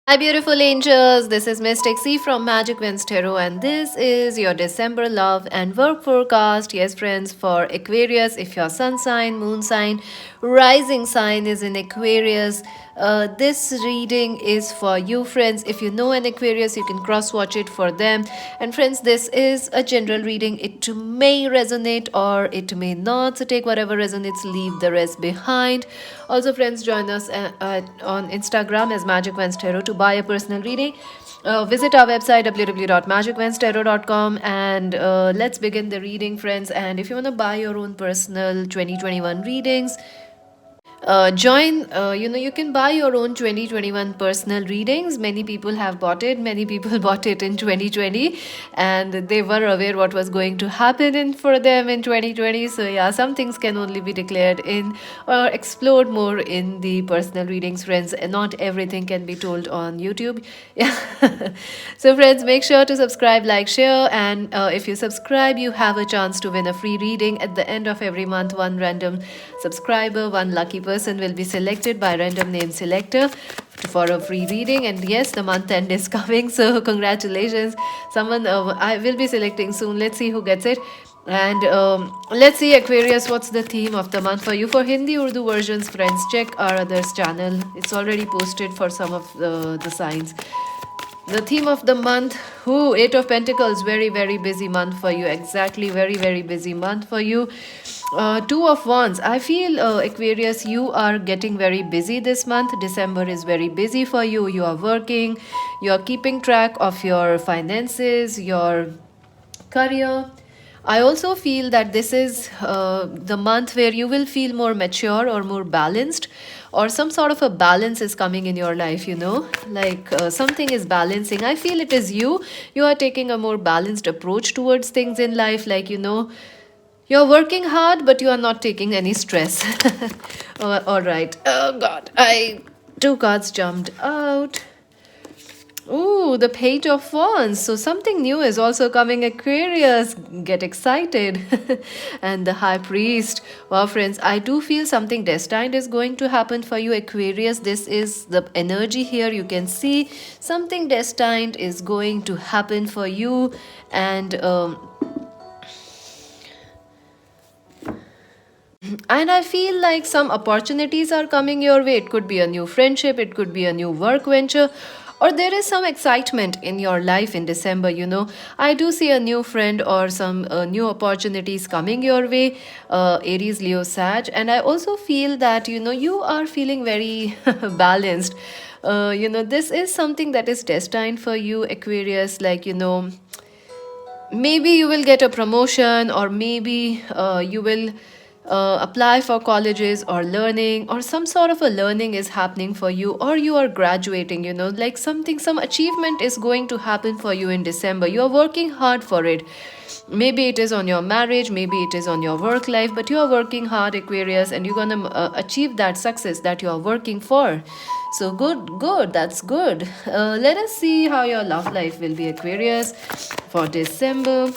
Hi, beautiful angels. This is Mystic C from Magic Winds Tarot, and this is your December love and work forecast. Yes, friends, for Aquarius, if your sun sign, moon sign, rising sign is in Aquarius, this reading is for you, friends. If you know an Aquarius, you can cross watch it for them. And, friends, this is a general reading. It may resonate or it may not. So, take whatever resonates, leave the rest behind. Also, friends, join us on Instagram as Magic Winds Tarot to buy a personal reading. Visit our website www.magicwindstarot.com and let's begin the reading, friends. And if you want to buy your own personal 2021 readings, join you can buy your own 2021 personal readings. Many people have bought it. Many people bought it in 2020 and they were aware what was going to happen for them in 2020. So yeah, some things can only be declared in or explored more in the personal readings, friends, and not everything can be told on YouTube. Yeah. So, friends, make sure to subscribe, like, share, and if you subscribe, you have a chance to win a free reading at the end of every month. One random subscriber, one lucky person will be selected by random name selector for a free reading. And yes, the month end is coming, so congratulations. Someone I will be selecting soon. Let's see who gets it. And let's see, Aquarius, what's the theme of the month for you? For Hindi Urdu versions, friends, check our others channel. It's already posted for some of the signs. The theme of the month, Eight of Pentacles, very, very busy month for you. Exactly, very, very busy month for you. Two of Wands, I feel, Aquarius, you are getting very busy this month. December is very busy for you. You are working, you are keeping track of your finances, your career. I also feel that this is the month where you will feel more mature or more balanced, or some sort of a balance is coming in your life, like something is balancing. I feel it is you. You are taking a more balanced approach towards things in life, like, you're working hard, but you are not taking any stress. All right. Oh, God. Two cards jumped out. Ooh, the Page of Wands. So something new is also coming, Aquarius. Get excited. And the High Priest. Wow, friends, I do feel something destined is going to happen for you, Aquarius. This is the energy here. You can see something destined is going to happen for you. And I feel like some opportunities are coming your way. It could be a new friendship, it could be a new work venture, or there is some excitement in your life in December. I do see a new friend or some new opportunities coming your way, Aries, Leo, Sag. And I also feel that, you are feeling very balanced. This is something that is destined for you, Aquarius. Like, maybe you will get a promotion, or maybe you will apply for colleges or learning, or some sort of a learning is happening for you, or you are graduating, like some achievement is going to happen for you in December. You are working hard for it. Maybe it is on your marriage, maybe it is on your work life, but you are working hard, Aquarius, and you're gonna achieve that success that you are working for. So good, that's good. Let us see how your love life will be, Aquarius, for December.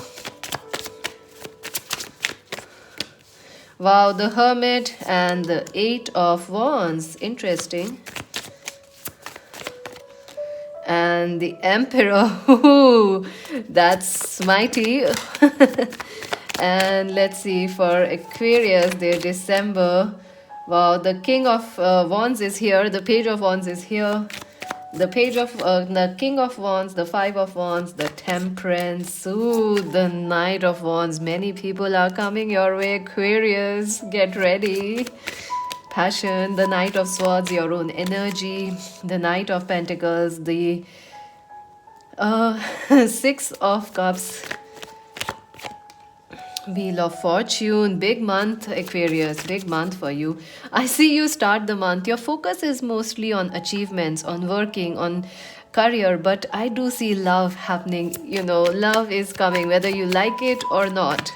Wow, the Hermit and the Eight of Wands. Interesting. And the Emperor. Ooh, that's mighty. And let's see, for Aquarius, their December. Wow, the King of Wands is here. The Page of Wands is here. The King of Wands, the Five of Wands, the Temperance. Ooh, the Knight of Wands. Many people are coming your way, Aquarius. Get ready. Passion, the Knight of Swords, your own energy, the Knight of Pentacles, the Six of Cups, Wheel of Fortune. Big month, Aquarius, big month for you. I see you start the month. Your focus is mostly on achievements, on working, on career, but I do see love happening. Love is coming, whether you like it or not.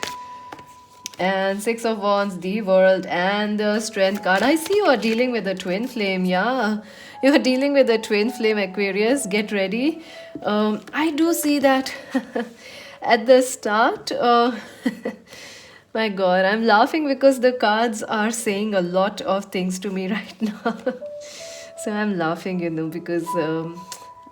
And Six of Wands, the World, and the Strength card. I see you are dealing with a twin flame. Yeah, you are dealing with a twin flame, Aquarius. Get ready. I do see that at the start. My God, I'm laughing because the cards are saying a lot of things to me right now. So I'm laughing, because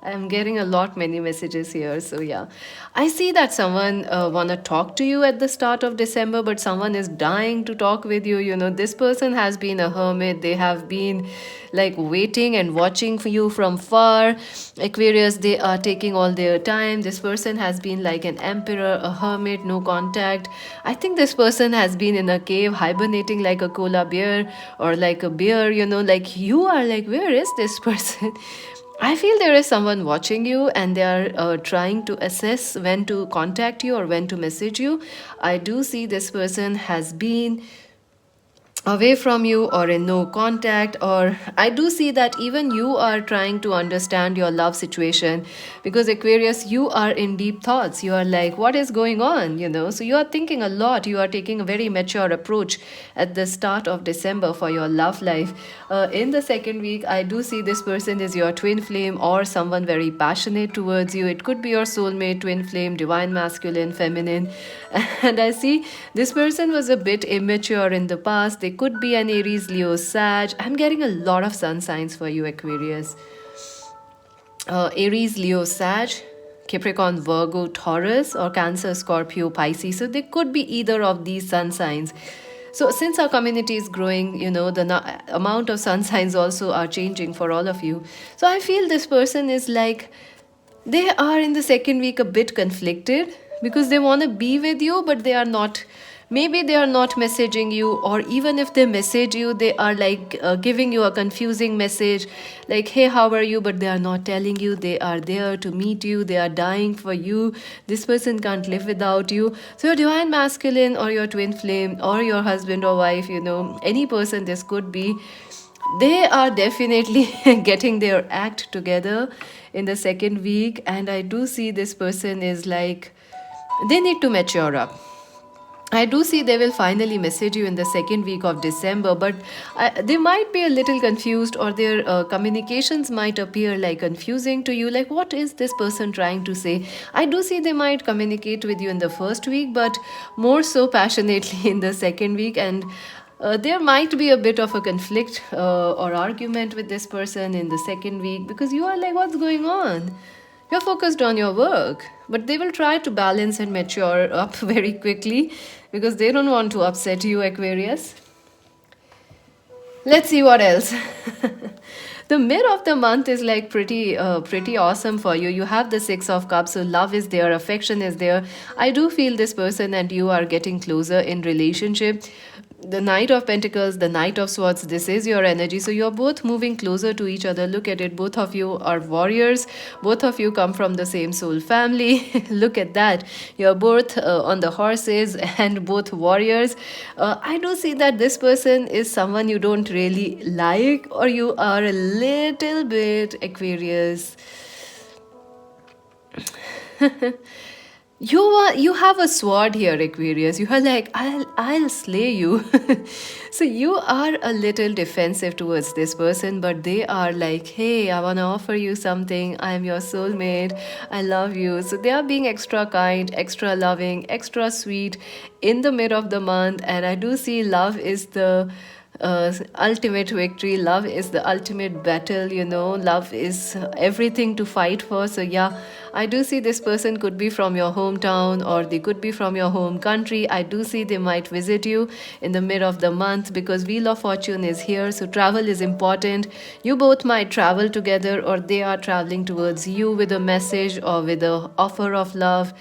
I'm getting a lot many messages here. So yeah, I see that someone wanna talk to you at the start of December, but someone is dying to talk with you. You know, this person has been a hermit. They have been like waiting and watching for you from far. Aquarius, they are taking all their time. This person has been like an emperor, a hermit, no contact. I think this person has been in a cave hibernating like a koala bear or like a bear. You know, like you are like, where is this person? I feel there is someone watching you and they are trying to assess when to contact you or when to message you. I do see this person has been away from you or in no contact, or I do see that even you are trying to understand your love situation, because Aquarius, you are in deep thoughts. You are like, what is going on, you know? So you are thinking a lot. You are taking a very mature approach at the start of December for your love life. In the second week, I do see this person is your twin flame or someone very passionate towards you. It could be your soulmate, twin flame, divine masculine, feminine. And I see this person was a bit immature in the past. They could be an Aries, Leo, Sag. I'm getting a lot of sun signs for you, Aquarius. Aries, Leo, Sag, Capricorn, Virgo, Taurus, or Cancer, Scorpio, Pisces. So they could be either of these sun signs. So since our community is growing, you know, the amount of sun signs also are changing for all of you. So I feel this person is like, they are in the second week a bit conflicted because they want to be with you, but they are not. Maybe they are not messaging you, or even if they message you, they are like giving you a confusing message like, hey, how are you? But they are not telling you they are there to meet you, they are dying for you. This person can't live without you. So, your divine masculine, or your twin flame, or your husband or wife, you know, any person this could be, they are definitely getting their act together in the second week. And I do see this person is like, they need to mature up. I do see they will finally message you in the second week of December, but they might be a little confused, or their communications might appear like confusing to you. Like, what is this person trying to say? I do see they might communicate with you in the first week, but more so passionately in the second week. And there might be a bit of a conflict or argument with this person in the second week, because you are like, what's going on? You're focused on your work, but they will try to balance and mature up very quickly because they don't want to upset you, Aquarius. Let's see what else. The mid of the month is like pretty awesome for you. You have the 6 of Cups, so love is there, affection is there. I do feel this person and you are getting closer in relationship. The Knight of Pentacles, the Knight of Swords, this is your energy. So you're both moving closer to each other. Look at it. Both of you are warriors. Both of you come from the same soul family. Look at that. You're both on the horses and both warriors. I do see that this person is someone you don't really like, or you are a little bit Aquarius. You have a sword here, Aquarius. You are like, I'll slay you. So you are a little defensive towards this person, but they are like, hey, I wanna offer you something. I am your soulmate. I love you. So they are being extra kind, extra loving, extra sweet in the mid of the month. And I do see love is the ultimate victory. Love is the ultimate battle, you know. Love is everything to fight for. So yeah, I do see this person could be from your hometown, or they could be from your home country. I do see they might visit you in the mid of the month because Wheel of Fortune is here. So travel is important. You both might travel together, or they are traveling towards you with a message or with a offer of love.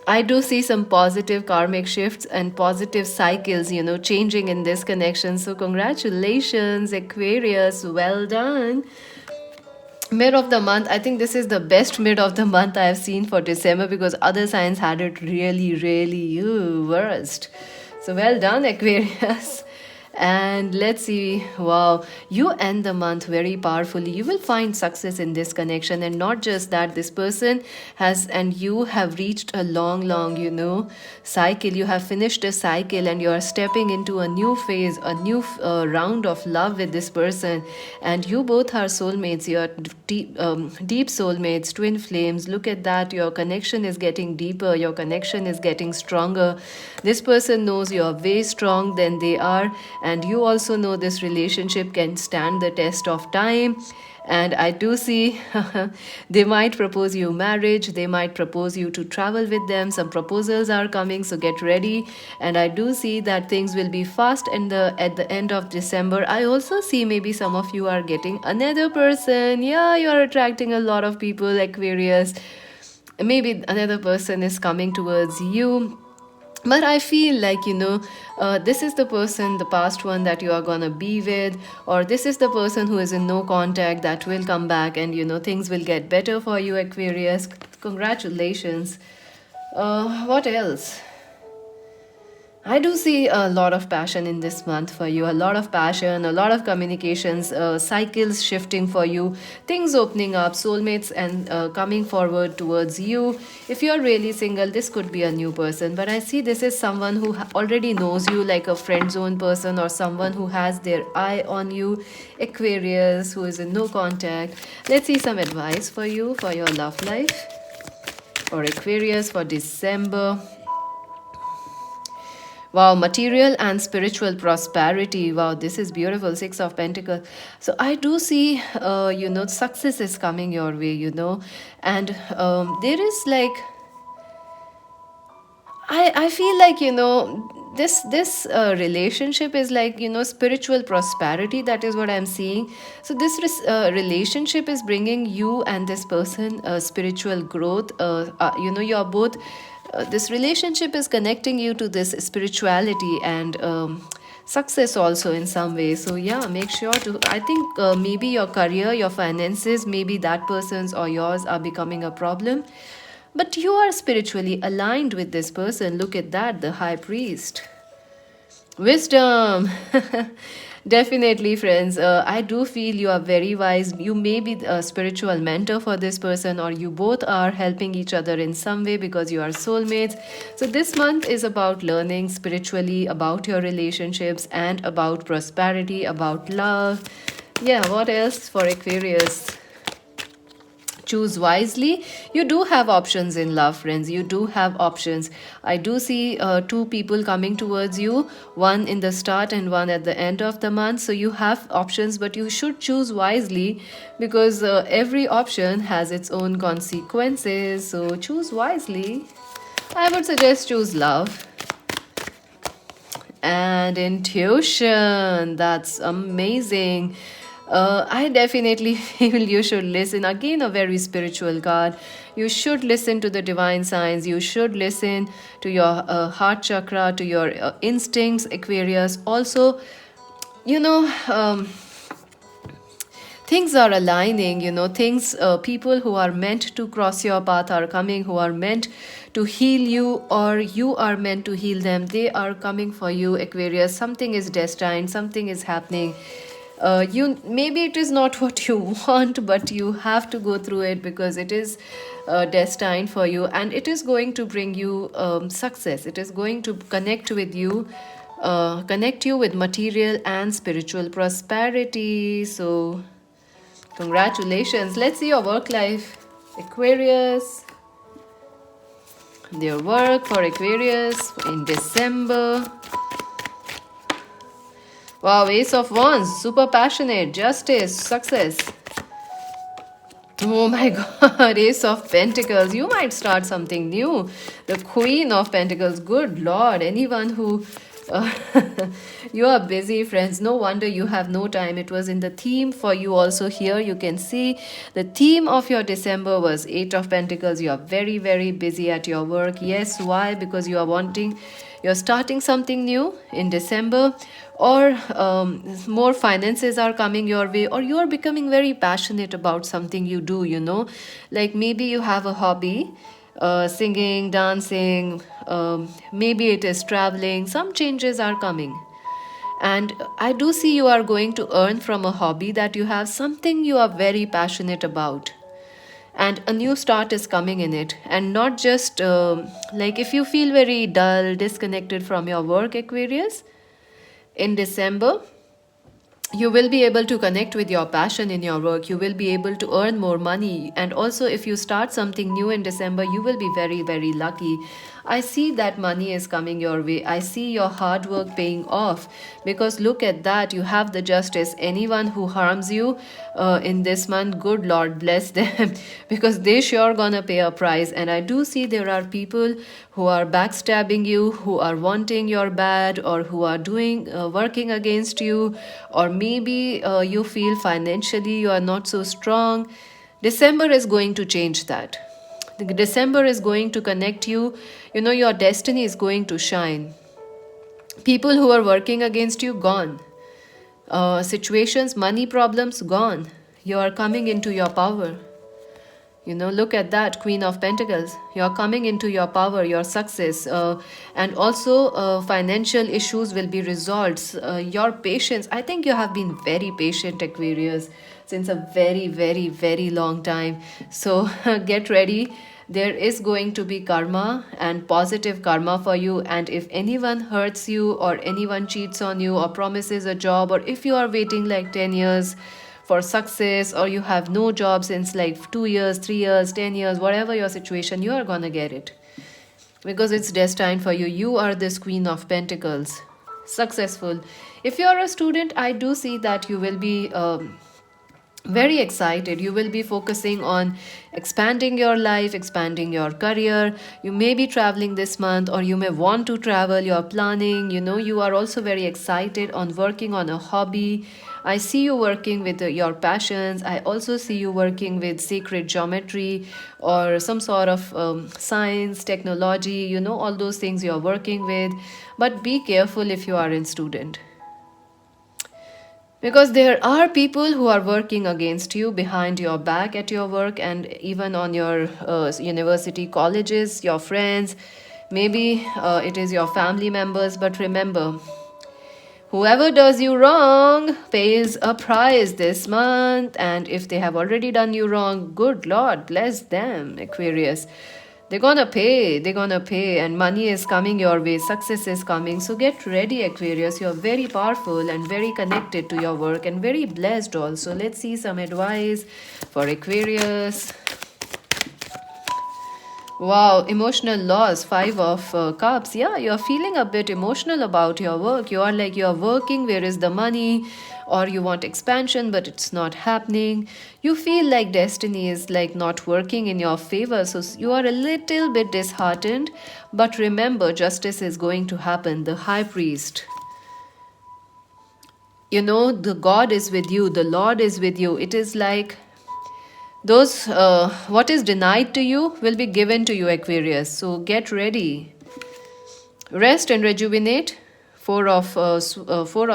I do see some positive karmic shifts and positive cycles, you know, changing in this connection. So, congratulations, Aquarius. Well done. Mid of the month, I think this is the best mid of the month I have seen for December, because other signs had it really worst. So, well done, Aquarius. And let's see, wow, you end the month very powerfully. You will find success in this connection. And not just that, this person has, and you have reached a long, you know, cycle. You have finished a cycle and you are stepping into a new phase, a new round of love with this person. And you both are soulmates. You are deep soulmates, twin flames. Look at that. Your connection is getting deeper. Your connection is getting stronger. This person knows you are way strong than they are, and you also know this relationship can stand the test of time. And I do see they might propose you marriage, they might propose you to travel with them. Some proposals are coming, so get ready. And I do see that things will be fast and at the end of December. I also see maybe some of you are getting another person. Yeah, you are attracting a lot of people, Aquarius. Maybe another person is coming towards you, but I feel like, this is the person, the past one, that you are gonna be with, or this is the person who is in no contact that will come back, and things will get better for you, Aquarius. Congratulations. What else? I do see a lot of passion in this month for you, a lot of passion, a lot of communications, cycles shifting for you, things opening up, soulmates and coming forward towards you. If you're really single, this could be a new person, but I see this is someone who already knows you, like a friend zone person, or someone who has their eye on you, Aquarius, who is in no contact. Let's see some advice for you for your love life, or Aquarius, for December. Wow, material and spiritual prosperity. Wow, this is beautiful. Six of Pentacles. So I do see, success is coming your way, and there is like, I feel like, this relationship is like, spiritual prosperity. That is what I'm seeing. So this relationship is bringing you and this person spiritual growth. You're both, this relationship is connecting you to this spirituality and success also in some way. So yeah, make sure to, I think maybe your career, your finances, maybe that person's or yours are becoming a problem, but you are spiritually aligned with this person. Look at that, the High Priest. Wisdom. Definitely, friends. I do feel you are very wise. You may be a spiritual mentor for this person, or you both are helping each other in some way because you are soulmates. So, this month is about learning spiritually about your relationships and about prosperity, about love. Yeah, what else for Aquarius? Choose wisely. You do have options in love, friends. You do have options. I do see two people coming towards you, one in the start and one at the end of the month. So you have options, but you should choose wisely, because every option has its own consequences. So choose wisely. I would suggest choose love. And intuition, that's amazing. I definitely feel you should listen. Again, a very spiritual card. You should listen to the divine signs. You should listen to your heart chakra, to your instincts, Aquarius. Also, you know, things are aligning, things, people who are meant to cross your path are coming, who are meant to heal you, or you are meant to heal them. They are coming for you, Aquarius. Something is destined, something is happening. You, maybe it is not what you want, but you have to go through it because it is destined for you, and it is going to bring you success. It is going to connect with you, connect you with material and spiritual prosperity. So congratulations. Let's see your work life, Aquarius. Their work for Aquarius in December. Wow, Ace of Wands, super passionate, justice, success. Oh my god, Ace of Pentacles, you might start something new. The Queen of Pentacles, good lord, anyone who... you are busy, friends. No wonder you have no time. It was in the theme for you also. Here you can see the theme of your December was Eight of Pentacles. You are very, very busy at your work. Yes, why? Because you are wanting... You're starting something new in December, or more finances are coming your way, or you are becoming very passionate about something you do, like maybe you have a hobby, singing, dancing, maybe it is traveling. Some changes are coming, and I do see you are going to earn from a hobby that you have, something you are very passionate about, and a new start is coming in it. And not just like, if you feel very dull, disconnected from your work, Aquarius, in December you will be able to connect with your passion in your work. You will be able to earn more money, and also if you start something new in December, you will be very, very lucky. I see that money is coming your way. I see your hard work paying off, because look at that, you have the justice. Anyone who harms you in this month, good Lord bless them, because they sure gonna pay a price. And I do see there are people who are backstabbing you, who are wanting your bad, or who are doing working against you, or maybe you feel financially you are not so strong. December is going to change that. December is going to connect you. You know, your destiny is going to shine. People who are working against you, gone. Situations, money problems, gone. You are coming into your power. You know, look at that, Queen of Pentacles. You're coming into your power, your success, and also financial issues will be resolved. Your patience, I think you have been very patient, Aquarius, since a very, very, very long time. So get ready. There is going to be karma, and positive karma for you. And if anyone hurts you, or anyone cheats on you, or promises a job, or if you are waiting like 10 years for success, or you have no job since like 2 years, 3 years, 10 years, whatever your situation, you are gonna get it, because it's destined for you. You are this Queen of Pentacles, successful. If you are a student, I do see that you will be very excited. You will be focusing on expanding your life, expanding your career. You may be traveling this month, or you may want to travel. You are planning, you know, you are also very excited on working on a hobby. I see you working with your passions. I also see you working with sacred geometry, or some sort of science, technology, you know, all those things you are working with. But be careful if you are in student, because there are people who are working against you behind your back at your work, and even on your university, colleges, your friends. Maybe it is your family members. But remember, whoever does you wrong pays a price this month. And if they have already done you wrong, good Lord bless them, Aquarius. They're gonna pay, and money is coming your way, success is coming. So get ready, Aquarius. You're very powerful and very connected to your work, and very blessed also. Let's see some advice for Aquarius. Wow, emotional loss, Five of Cups. Yeah, you're feeling a bit emotional about your work. You are like, you're working, where is the money? Or you want expansion, but it's not happening. You feel like destiny is like not working in your favor. So you are a little bit disheartened. But remember, justice is going to happen. The High Priest. You know, the God is with you, the Lord is with you. It is like those what is denied to you will be given to you, Aquarius. So get ready, rest and rejuvenate. Four of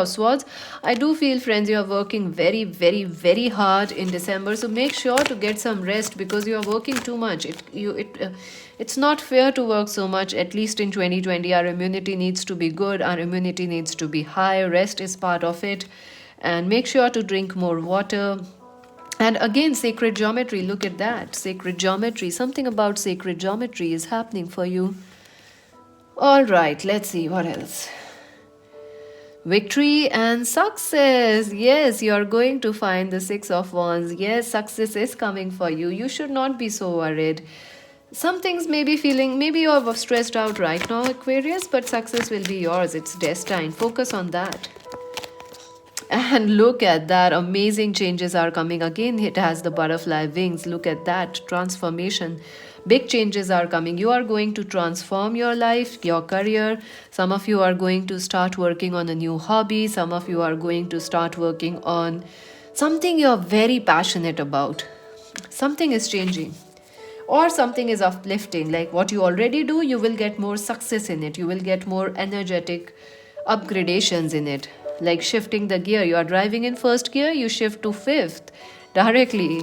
Swords. I do feel, friends, you are working very, very, very hard in December. So make sure to get some rest, because you are working too much. It's not fair to work so much. At least in 2020, our immunity needs to be good. Our immunity needs to be high. Rest is part of it, and make sure to drink more water. And again, sacred geometry, look at that. Sacred geometry, something about sacred geometry is happening for you. All right, let's see what else. Victory and success. Yes, you are going to find the Six of Wands. Yes, success is coming for you. You should not be so worried. Some things may be feeling, maybe you are stressed out right now, Aquarius, but success will be yours. It's destined. Focus on that. And look at that, amazing changes are coming. Again, it has the butterfly wings. Look at that transformation. Big changes are coming. You are going to transform your life, your career. Some of you are going to start working on a new hobby. Some of you are going to start working on something you're very passionate about. Something is changing, or something is uplifting. Like what you already do, you will get more success in it. You will get more energetic upgradations in it. Like shifting the gear. You are driving in first gear, you shift to fifth directly.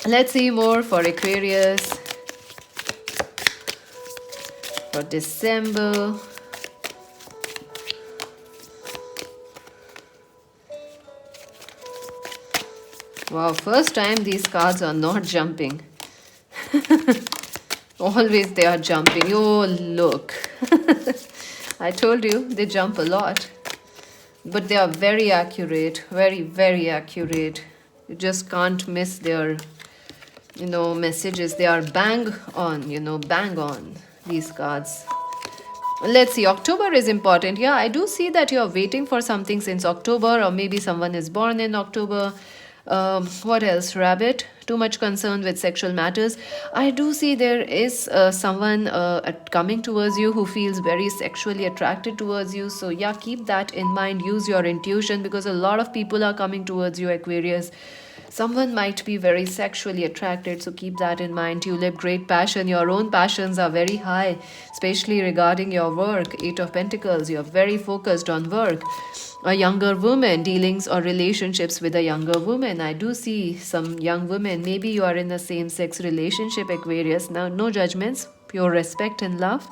Let's see more for Aquarius for December. Wow, first time these cards are not jumping. Always they are jumping. Oh, look. I told you, they jump a lot. But they are very accurate. Very, very accurate. You just can't miss their, messages. They are bang on, bang on. these cards. Let's see, October is important. Yeah, I do see that you're waiting for something since October, or maybe someone is born in October. What else? Rabbit. Too much concern with sexual matters. I do see there is someone coming towards you who feels very sexually attracted towards you. So, yeah, keep that in mind. Use your intuition, because a lot of people are coming towards you, Aquarius. Someone might be very sexually attracted, so keep that in mind. Tulip, great passion. Your own passions are very high, especially regarding your work. Eight of Pentacles, you're very focused on work. A younger woman, dealings or relationships with a younger woman. I do see some young women. Maybe you are in a same sex relationship, Aquarius. Now, no judgments, pure respect and love.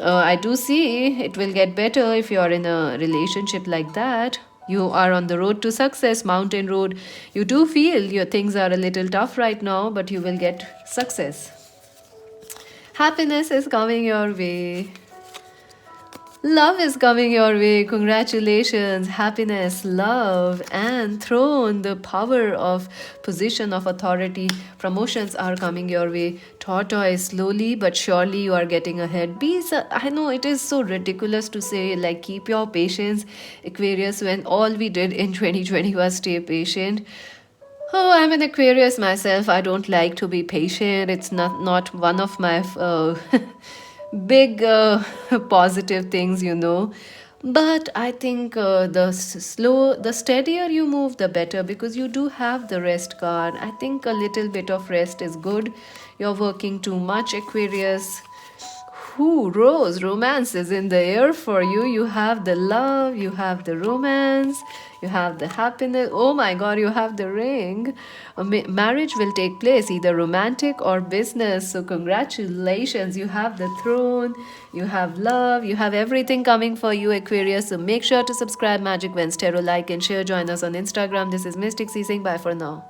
I do see it will get better if you are in a relationship like that. You are on the road to success, mountain road. You do feel your things are a little tough right now, but you will get success. Happiness is coming your way. Love is coming your way. Congratulations. Happiness, love, and throne. The power of position of authority. Promotions are coming your way. Tortoise, slowly but surely you are getting ahead. I know it is so ridiculous to say, like, keep your patience, Aquarius, when all we did in 2020 was stay patient. Oh, I'm an Aquarius myself. I don't like to be patient. It's not one of my big positive things, But I think the steadier you move, the better, because you do have the rest card. I think a little bit of rest is good. You're working too much, Aquarius. Who Rose, romance is in the air for you. You have the love, you have the romance, you have the happiness. Oh my god, you have the ring. Marriage will take place, either romantic or business. So congratulations, you have the throne, you have love, you have everything coming for you, Aquarius. So make sure to subscribe Magic Vents Tarot, like and share. Join us on Instagram. This is Mystic C saying bye for now.